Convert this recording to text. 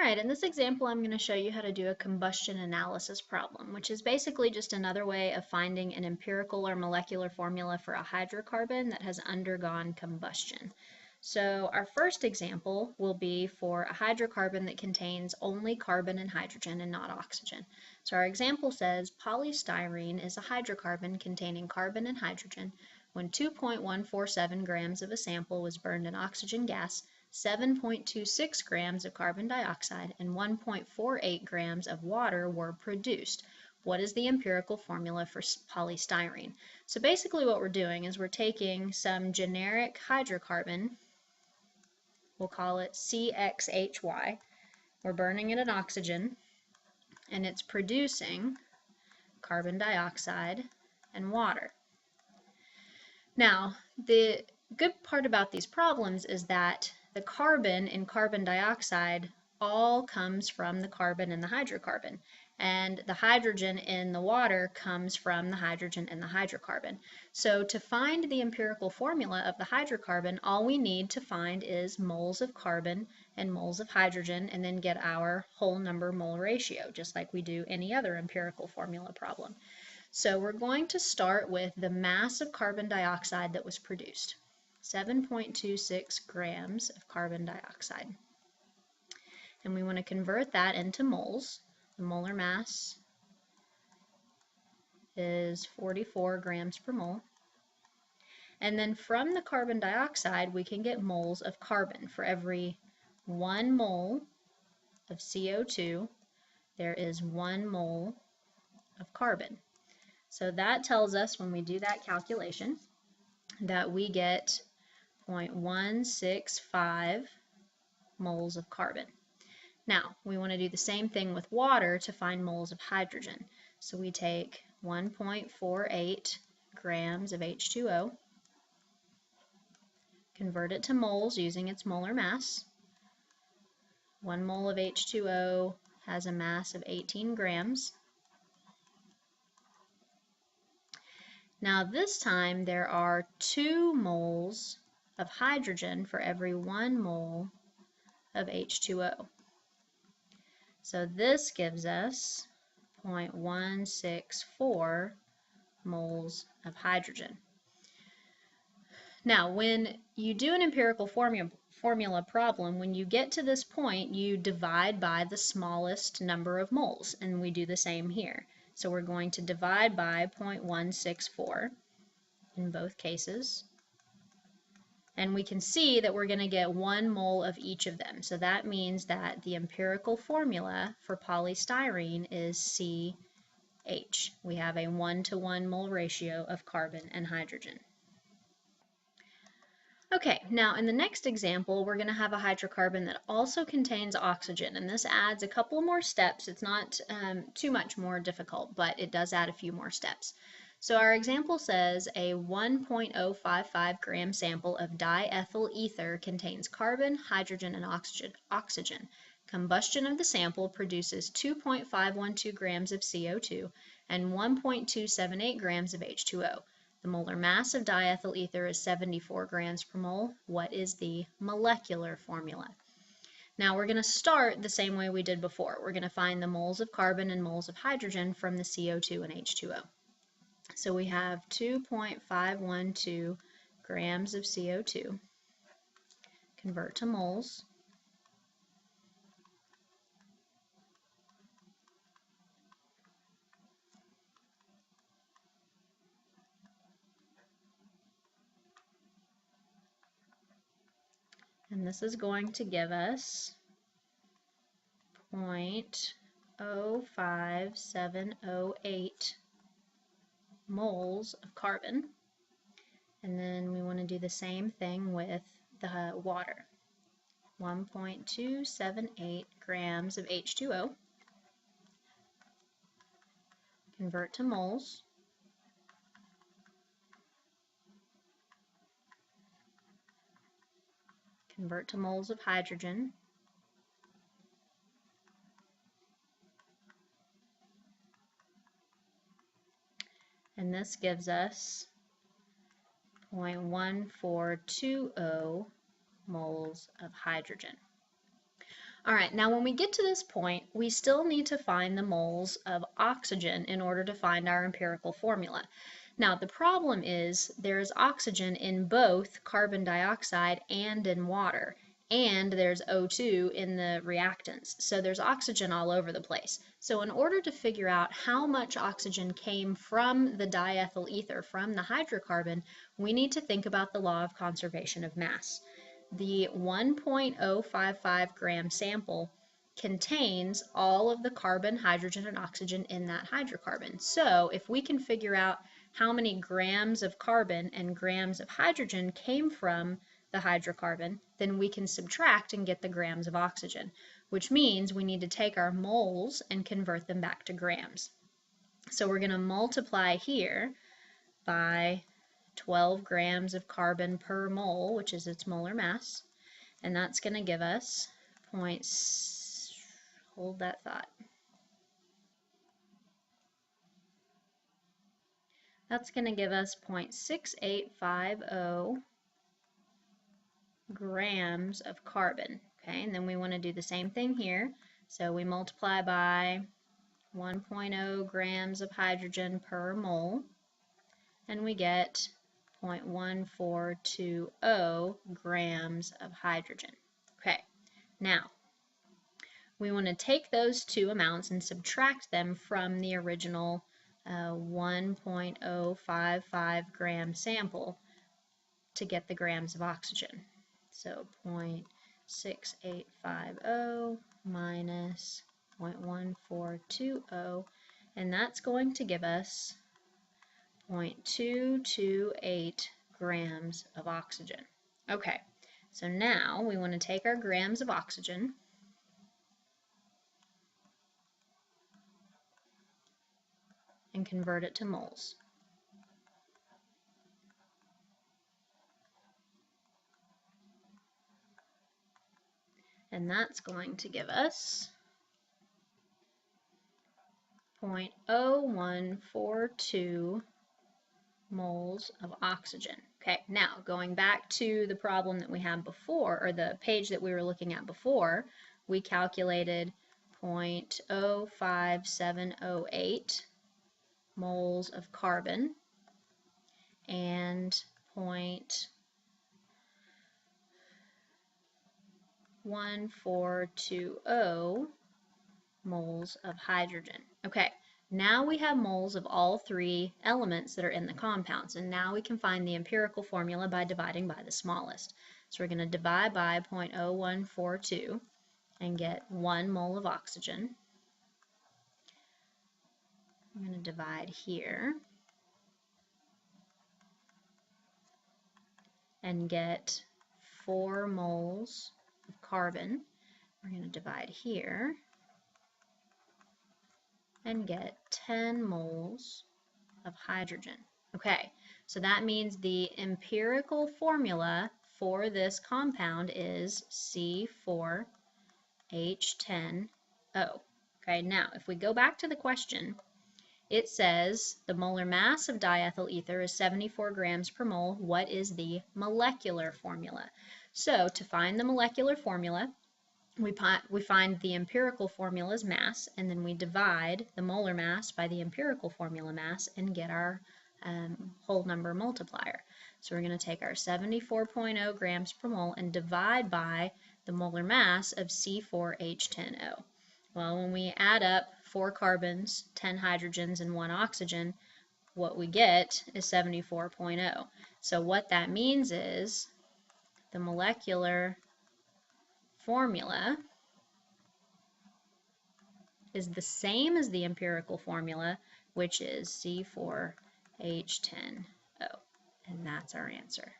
Alright, in this example I'm going to show you how to do a combustion analysis problem, which is basically just another way of finding an empirical or molecular formula for a hydrocarbon that has undergone combustion. So our first example will be for a hydrocarbon that contains only carbon and hydrogen and not oxygen. So our example says polystyrene is a hydrocarbon containing carbon and hydrogen. When 2.147 grams of a sample was burned in oxygen gas, 7.26 grams of carbon dioxide and 1.48 grams of water were produced. What is the empirical formula for polystyrene? So basically what we're doing is we're taking some generic hydrocarbon, we'll call it CXHY, we're burning it in oxygen, and it's producing carbon dioxide and water. Now, the good part about these problems is that the carbon in carbon dioxide all comes from the carbon in the hydrocarbon, and the hydrogen in the water comes from the hydrogen in the hydrocarbon. So to find the empirical formula of the hydrocarbon, all we need to find is moles of carbon and moles of hydrogen, and then get our whole number mole ratio, just like we do any other empirical formula problem. So we're going to start with the mass of carbon dioxide that was produced. 7.26 grams of carbon dioxide. And we want to convert that into moles. The molar mass is 44 grams per mole. And then from the carbon dioxide, we can get moles of carbon. For every 1 mole of CO2, there is 1 mole of carbon. So that tells us, when we do that calculation, that we get 0.165 moles of carbon. Now, we want to do the same thing with water to find moles of hydrogen. So we take 1.48 grams of H2O, convert it to moles using its molar mass. 1 mole of H2O has a mass of 18 grams. Now this time there are 2 moles of hydrogen for every 1 mole of H2O. So this gives us 0.164 moles of hydrogen. Now when you do an empirical formula problem, when you get to this point, you divide by the smallest number of moles, and we do the same here. So we're going to divide by 0.164 in both cases. And we can see that we're going to get 1 mole of each of them. So that means that the empirical formula for polystyrene is CH. We have a 1-to-1 mole ratio of carbon and hydrogen. Okay, now in the next example, we're going to have a hydrocarbon that also contains oxygen, and this adds a couple more steps. It's not too much more difficult, but it does add a few more steps. So our example says a 1.055 gram sample of diethyl ether contains carbon, hydrogen, and oxygen. Combustion of the sample produces 2.512 grams of CO2 and 1.278 grams of H2O. The molar mass of diethyl ether is 74 grams per mole. What is the molecular formula? Now we're going to start the same way we did before. We're going to find the moles of carbon and moles of hydrogen from the CO2 and H2O. So we have 2.512 grams of CO2. Convert to moles. And this is going to give us 0.05708 moles of carbon. And then we want to do the same thing with the water. 1.278 grams of H2O. Convert to moles. Convert to moles of hydrogen. And this gives us 0.1420 moles of hydrogen. All right, now when we get to this point, we still need to find the moles of oxygen in order to find our empirical formula. Now, the problem is there is oxygen in both carbon dioxide and in water, and there's O2 in the reactants. So there's oxygen all over the place. So in order to figure out how much oxygen came from the diethyl ether, from the hydrocarbon, we need to think about the law of conservation of mass. The 1.055 gram sample contains all of the carbon, hydrogen, and oxygen in that hydrocarbon. So if we can figure out how many grams of carbon and grams of hydrogen came from the hydrocarbon, then we can subtract and get the grams of oxygen, which means we need to take our moles and convert them back to grams. So we're going to multiply here by 12 grams of carbon per mole, which is its molar mass, and that's going to give us hold that thought. That's going to give us 0.6850 grams of carbon. Okay, and then we want to do the same thing here. So we multiply by 1.0 grams of hydrogen per mole, and we get 0.1420 grams of hydrogen. Okay, now we want to take those two amounts and subtract them from the original 1.055 gram sample to get the grams of oxygen. So 0.6850 minus 0.1420, and that's going to give us 0.228 grams of oxygen. Okay, so now we want to take our grams of oxygen and convert it to moles. And that's going to give us 0.0142 moles of oxygen. Okay, now going back to the problem that we had before, or the page that we were looking at before, we calculated 0.05708 moles of carbon and 0.1420 moles of hydrogen. Okay, now we have moles of all three elements that are in the compounds, and now we can find the empirical formula by dividing by the smallest. So we're going to divide by 0.0142 and get 1 mole of oxygen. I'm going to divide here and get 4 moles of carbon. We're going to divide here and get 10 moles of hydrogen. Okay, so that means the empirical formula for this compound is C4H10O. Okay, now if we go back to the question, it says the molar mass of diethyl ether is 74 grams per mole. What is the molecular formula? So to find the molecular formula, we find the empirical formula's mass, and then we divide the molar mass by the empirical formula mass and get our whole number multiplier. So we're going to take our 74.0 grams per mole and divide by the molar mass of C4H10O. Well, when we add up 4 carbons, 10 hydrogens, and 1 oxygen, what we get is 74.0. So what that means is the molecular formula is the same as the empirical formula, which is C4H10O, and that's our answer.